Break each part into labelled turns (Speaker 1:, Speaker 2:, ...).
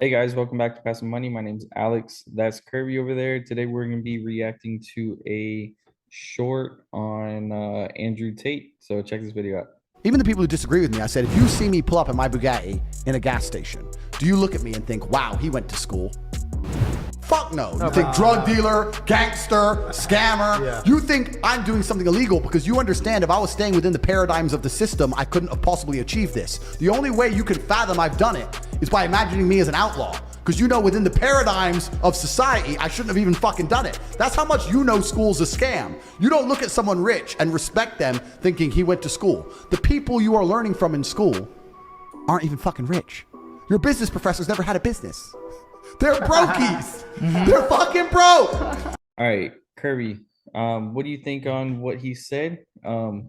Speaker 1: Hey guys, welcome back to Passive Money. My name's Alex. That's Kirby over there. Today we're going to be reacting to a short on Andrew Tate. So check this video out.
Speaker 2: Even the people who disagree with me, I said, if you see me pull up in my Bugatti in a gas station, do you look at me and think, wow, he went to school? Fuck no. You think drug dealer, gangster, scammer. Yeah. You think I'm doing something illegal because you understand if I was staying within the paradigms of the system, I couldn't have possibly achieved this. The only way you can fathom I've done it is by imagining me as an outlaw. Because you know within the paradigms of society, I shouldn't have even fucking done it. That's how much you know school's a scam. You don't look at someone rich and respect them thinking he went to school. The people you are learning from in school aren't even fucking rich. Your business professors never had a business. They're brokies. They're fucking broke.
Speaker 1: All right, Kirby, what do you think on what he said? I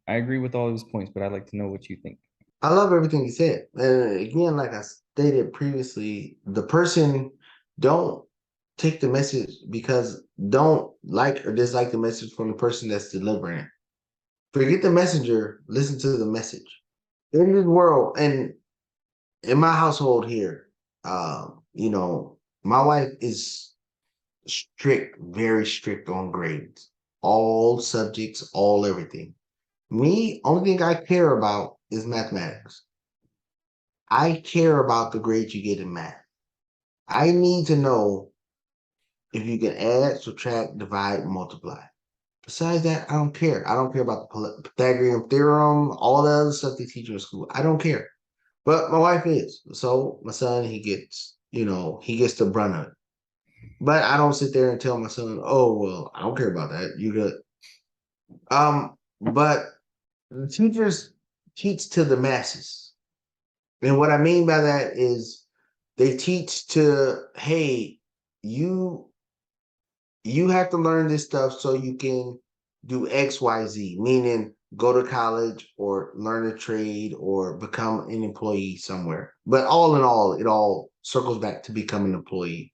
Speaker 1: agree with all of his points, but I'd like to know what you think.
Speaker 3: I love everything he said. And again, like I stated previously, the person don't take the message because don't like or dislike the message from the person that's delivering it. Forget the messenger, listen to the message. In this world, and in my household here, my wife is strict, very strict on grades, all subjects, all everything. Me, only thing I care about is mathematics. I care about the grades you get in math. I need to know if you can add, subtract, divide, multiply. Besides that, I don't care. I don't care about the Pythagorean theorem, all the other stuff they teach you in school. I don't care. But my wife is. So my son, he gets the brunt of it. But I don't sit there and tell my son, oh, well, I don't care about that. You good. But the teachers teach to the masses. And what I mean by that is they teach to, hey, you have to learn this stuff so you can do X, Y, Z, meaning go to college or learn a trade or become an employee somewhere. But all in all, it all circles back to become an employee.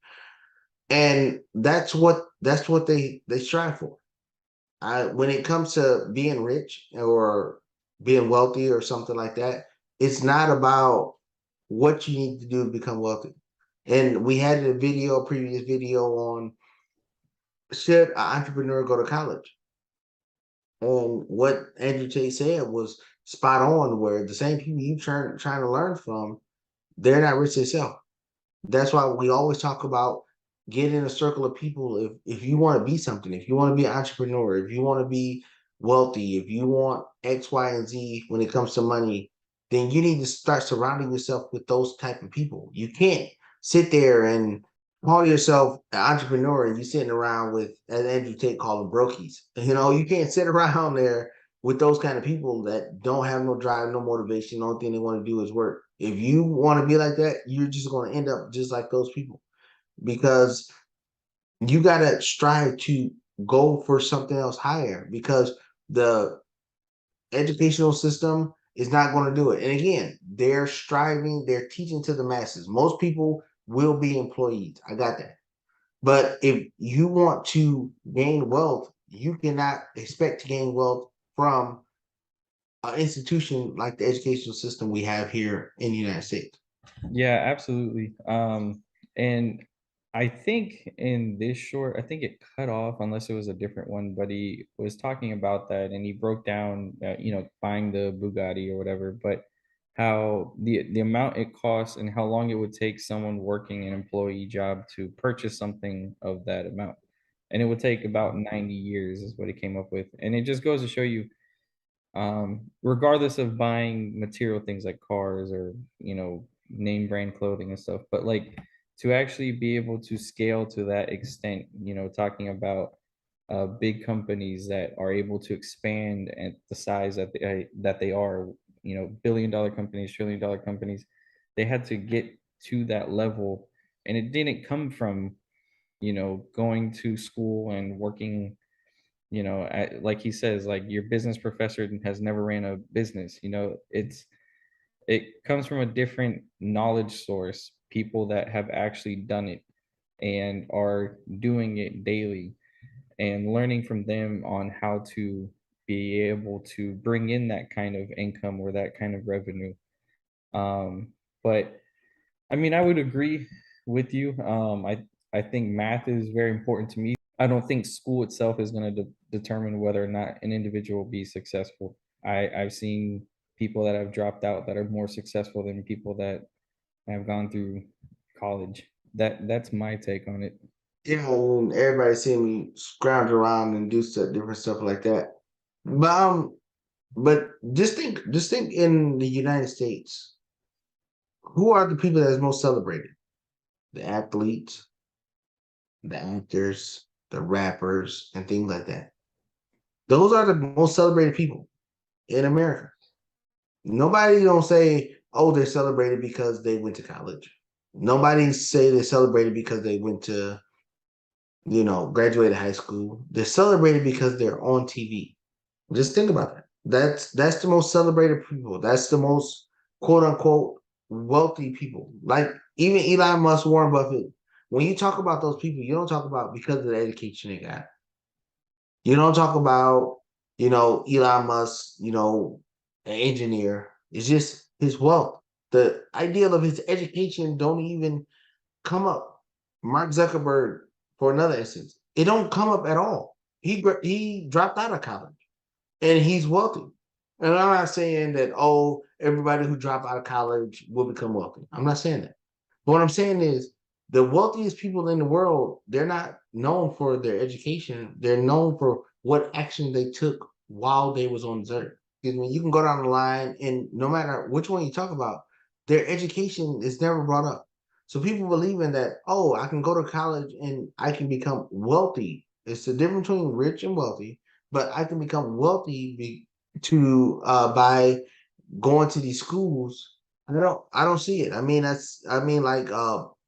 Speaker 3: And that's what they strive for. When it comes to being rich or being wealthy or something like that, it's not about what you need to do to become wealthy. And we had a previous video on should an entrepreneur go to college? And what Andrew Tate said was spot on, where the same people you trying to learn from, they're not rich themselves. That's why we always talk about get in a circle of people. If you want to be something, if you want to be an entrepreneur, if you want to be wealthy, if you want X, Y, and Z when it comes to money, then you need to start surrounding yourself with those type of people. You can't sit there and call yourself an entrepreneur and you're sitting around with, as Andrew Tate called them, brokies. You can't sit around there with those kind of people that don't have no drive, no motivation. The only thing they want to do is work. If you want to be like that, you're just going to end up just like those people, because you got to strive to go for something else higher, because the educational system is not going to do it. And again, they're teaching to the masses. Most people will be employees. I got that. But if you want to gain wealth, you cannot expect to gain wealth from an institution like the educational system we have here in the United States.
Speaker 1: Yeah, absolutely. And I think in this short, I think it cut off unless it was a different one, but he was talking about that and he broke down, buying the Bugatti or whatever, but how the amount it costs and how long it would take someone working an employee job to purchase something of that amount. And it would take about 90 years is what he came up with. And it just goes to show you, regardless of buying material things like cars or name brand clothing and stuff, but like to actually be able to scale to that extent, talking about big companies that are able to expand at the size that they are, billion-dollar companies, trillion-dollar companies, they had to get to that level, and it didn't come from going to school and working, like he says, like your business professor has never ran a business. It comes from a different knowledge source, people that have actually done it and are doing it daily, and learning from them on how to be able to bring in that kind of income or that kind of revenue. But I mean, I would agree with you. I think math is very important to me. I don't think school itself is going to determine whether or not an individual will be successful. I've seen people that have dropped out that are more successful than people that have gone through college. That's my take on it.
Speaker 3: Yeah, and everybody see me scrounge around and do stuff, different stuff like that. But just think in the United States, who are the people that is most celebrated? The athletes, the actors, the rappers, and things like that. Those are the most celebrated people in America. Nobody don't say, oh, they're celebrated because they went to college. Nobody say they're celebrated because they went to, graduated high school. They're celebrated because they're on TV. Just think about that. That's the most celebrated people. That's the most quote unquote wealthy people. Like even Elon Musk, Warren Buffett. When you talk about those people, you don't talk about because of the education they got. You don't talk about, Elon Musk, an engineer. It's just his wealth. The ideal of his education don't even come up. Mark Zuckerberg, for another instance, it don't come up at all. He dropped out of college and he's wealthy. And I'm not saying that, oh, everybody who dropped out of college will become wealthy. I'm not saying that. But what I'm saying is the wealthiest people in the world, they're not known for their education. They're known for what action they took while they was on this earth. Because when you can go down the line and no matter which one you talk about, their education is never brought up. So people believe in that, oh, I can go to college and I can become wealthy. It's the difference between rich and wealthy, but I can become wealthy to by going to these schools. I don't see it. Like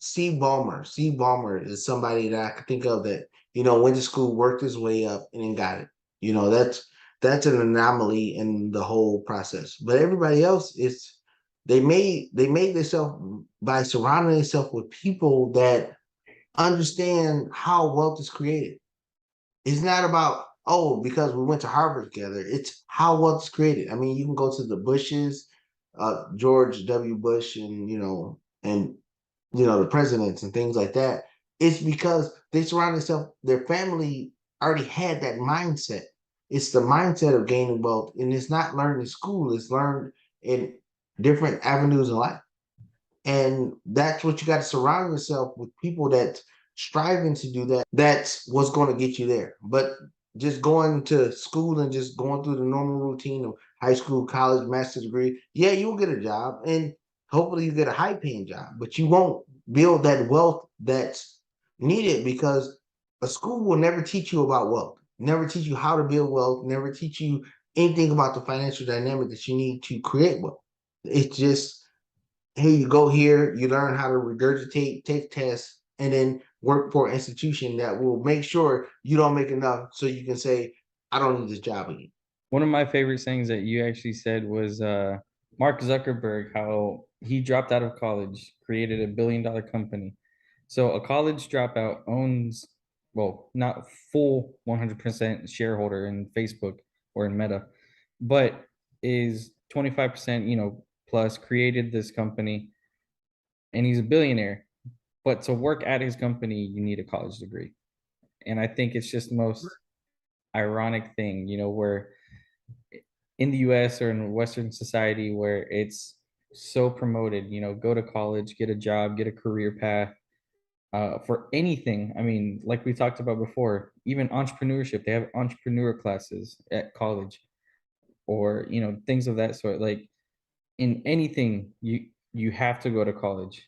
Speaker 3: Steve Ballmer. Steve Ballmer is somebody that I could think of that, went to school, worked his way up and then got it. That's an anomaly in the whole process. But everybody else is they made themselves by surrounding themselves with people that understand how wealth is created. It's not about, oh, because we went to Harvard together. It's how wealth is created. I mean, you can go to the Bushes, George W. Bush, and the presidents and things like that. It's because they surround themselves. Their family already had that mindset. It's the mindset of gaining wealth, and it's not learned in school. It's learned in different avenues in life. And that's what you got to surround yourself with people that striving to do that. That's what's going to get you there. But just going to school and just going through the normal routine of high school, college, master's degree, yeah, you'll get a job and hopefully you get a high paying job, but you won't build that wealth that's needed because a school will never teach you about wealth, never teach you how to build wealth, never teach you anything about the financial dynamic that you need to create wealth. It's just hey, you go here, you learn how to regurgitate, take tests, and then work for an institution that will make sure you don't make enough so you can say, I don't need this job again.
Speaker 1: One of my favorite things that you actually said was Mark Zuckerberg, how he dropped out of college, created $1 billion company. So a college dropout owns, well, not full 100% shareholder in Facebook or in Meta, but is 25%, plus created this company and he's a billionaire. But to work at his company, you need a college degree. And I think it's just the most ironic thing, where in the US or in Western society where it's so promoted, go to college, get a job, get a career path for anything. I mean, like we talked about before, even entrepreneurship, they have entrepreneur classes at college or, things of that sort. Like in anything, you have to go to college,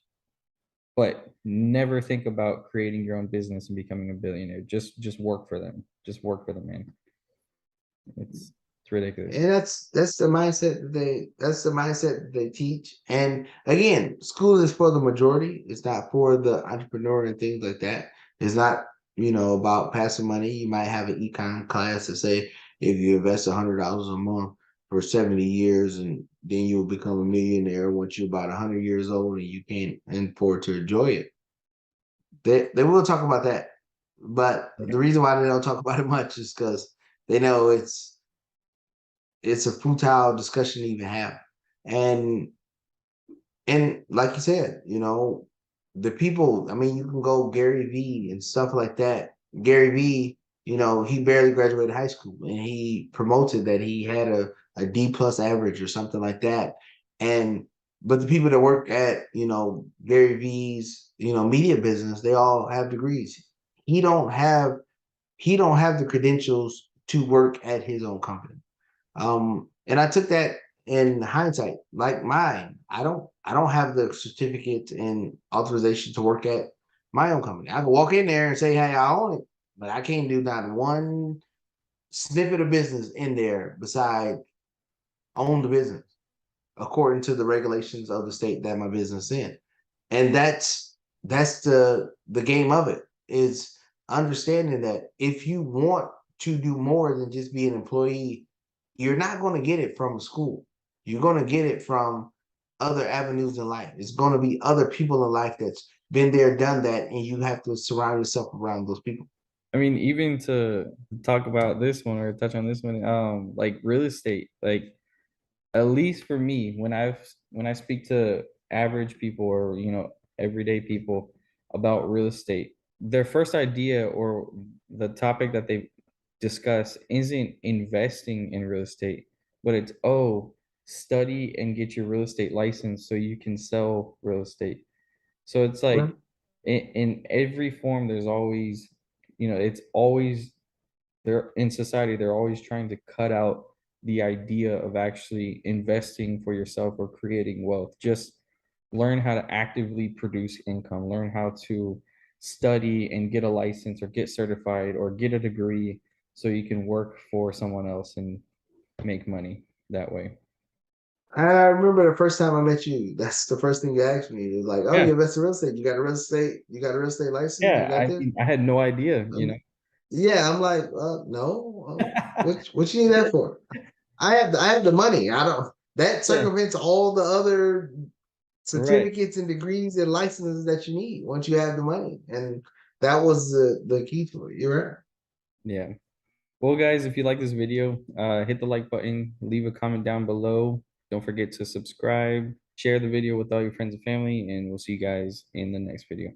Speaker 1: but never think about creating your own business and becoming a billionaire. Just work for them. Just work for them, man. It's ridiculous.
Speaker 3: And that's the mindset that they teach. And again, school is for the majority. It's not for the entrepreneur and things like that. It's not, about passing money. You might have an econ class to say if you invest $100 a month for 70 years and then you'll become a millionaire once you're about 100 years old and you can't afford to enjoy it. They will talk about that. But the reason why they don't talk about it much is because they know it's a futile discussion to even have. And And like you said, the people, I mean, you can go Gary V and stuff like that. Gary V, he barely graduated high school and he promoted that he had a D plus average or something like that. And but the people that work at, Gary V's, media business, they all have degrees. He don't have he don't have the credentials to work at his own company. And I took that in hindsight, like mine. I don't have the certificate and authorization to work at my own company. I can walk in there and say, hey, I own it, but I can't do not one snippet of business in there beside own the business according to the regulations of the state that my business is in. And that's the game of it, is understanding that if you want to do more than just be an employee, you're not going to get it from school. You're going to get it from other avenues in life. It's going to be other people in life that's been there, done that, and you have to surround yourself around those people.
Speaker 1: I mean, even to talk about this one or touch on this one, like real estate, like at least for me, when I speak to average people or everyday people about real estate, their first idea or the topic that they discuss isn't investing in real estate, but it's, oh, study and get your real estate license so you can sell real estate. So it's
Speaker 3: Right.
Speaker 1: like in every form, there's always, it's always they're in society, they're always trying to cut out the idea of actually investing for yourself or creating wealth. Just learn how to actively produce income, learn how to study and get a license or get certified or get a degree so you can work for someone else and make money that way.
Speaker 3: I remember the first time I met you. That's the first thing you asked me. It was like, "Oh,
Speaker 1: Yeah.
Speaker 3: you invest in real estate? You got a real estate? You got a real estate license? You
Speaker 1: Yeah.
Speaker 3: got
Speaker 1: I
Speaker 3: this?"
Speaker 1: mean, I had no idea,
Speaker 3: Yeah, I'm like, no. What you need that for? I have the money. I don't. That
Speaker 1: Yeah.
Speaker 3: circumvents all the other
Speaker 1: Right.
Speaker 3: certificates and degrees and licenses that you need once you have the money, and that was the key to it. You're right.
Speaker 1: Yeah. Well, guys, if you like this video, hit the like button, leave a comment down below. Don't forget to subscribe, share the video with all your friends and family, and we'll see you guys in the next video.